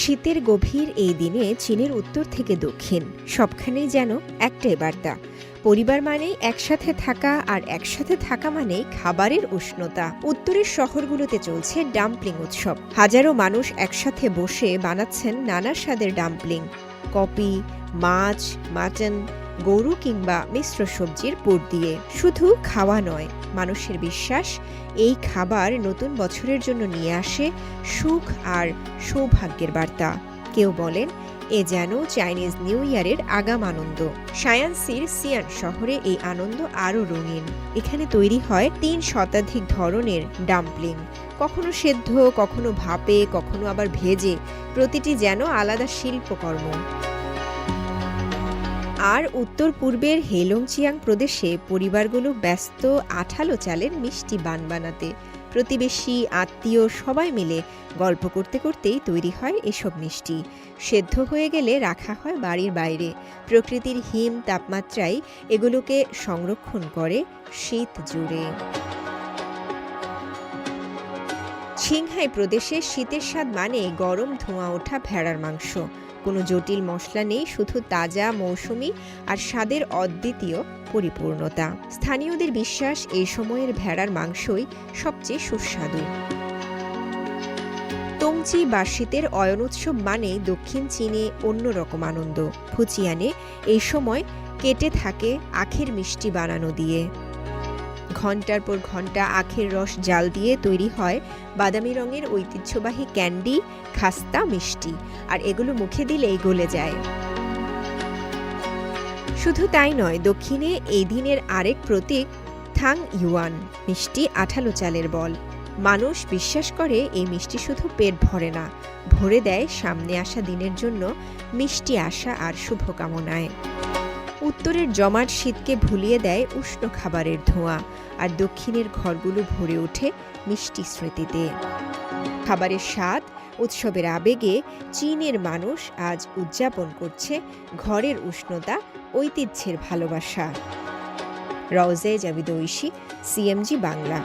শীতের গভীর এই দিনে চীনের উত্তর থেকে দক্ষিণ সবখানেই যেন একটাই বার্তা। পরিবার মানেই একসাথে থাকা, আর একসাথে থাকা মানেই খাবারের উষ্ণতা। উত্তরের শহরগুলোতে চলছে ডাম্পলিং উৎসব। হাজারো মানুষ একসাথে বসে বানাচ্ছেন নানা স্বাদের ডাম্পলিং। কপি, মাছ, মাটন, গরু কিংবা মিশ্র সবজির পুর দিয়ে। শুধু খাওয়া নয়, মানুষের বিশ্বাস এই খাবার নতুন বছরের জন্য নিয়ে আসে সুখ আর সৌভাগ্যের বার্তা। কেউ বলেন এ যেন চাইনিজ নিউ ইয়ারের আগাম আনন্দ। শায়ানসির সিয়ান শহরে এই আনন্দ আরও রঙিন। এখানে তৈরি হয় ৩ শতাধিক ধরনের ডাম্পলিং, কখনো সেদ্ধ, কখনো ভাপে, কখনো আবার ভেজে। প্রতিটি যেন আলাদা শিল্পকর্ম। আর উত্তর পূর্বের হেলংচিয়াং প্রদেশে পরিবারগুলো ব্যস্ত আঠালো চালের মিষ্টি বান বানাতে। প্রতিবেশী, আত্মীয় সবাই মিলে গল্প করতে করতেই তৈরি হয় এসব মিষ্টি। সেদ্ধ হয়ে গেলে রাখা হয় বাড়ির বাইরে। প্রকৃতির হিম তাপমাত্রায় এগুলোকে সংরক্ষণ করে শীত জুড়ে। সিংহাই প্রদেশে শীতের স্বাদ মানে গরম ধোঁয়া ওঠা ভেড়ার মাংস। কোনো জটিল মশলা নেই, শুধু তাজা, মৌসুমি আর স্বাদের অদ্বিতীয় পরিপূর্ণতা। স্থানীয়দের বিশ্বাস এই সময়ের ভেড়ার মাংসই সবচেয়ে সুস্বাদু। তংচি বা শীতের অয়ন উৎসব মানে দক্ষিণ চীনে অন্যরকম আনন্দ। ফুচিয়ানে এই সময় কেটে থাকে আখের মিষ্টি বানানো দিয়ে। ঘণ্টার পর ঘণ্টা আখের রস জাল দিয়ে তৈরি হয় বাদামি রঙের ঐতিহ্যবাহী ক্যান্ডি, খাস্তা মিষ্টি, আর এগুলো মুখে দিলেই গলে যায়। শুধু তাই নয়, দক্ষিণে এই দিনের আরেক প্রতীক থাং ইউয়ান, মিষ্টি আঠালো চালের বল। মানুষ বিশ্বাস করে এই মিষ্টি শুধু পেট ভরে না, ভরে দেয় সামনে আসা দিনের জন্য মিষ্টি আশা আর শুভকামনায়। উত্তরের জমাট শীতকে ভুলিয়ে দেয় উষ্ণ খাবারের ধোঁয়া, আর দক্ষিণের ঘরগুলো ভরে ওঠে মিষ্টি স্মৃতিতে। খাবারের স্বাদ, উৎসবের আবেগে চীনের মানুষ আজ উদযাপন করছে ঘরের উষ্ণতা, ঐতিহ্যের ভালোবাসা। রওজে জাবিদ ঐশী, সিএমজি বাংলা।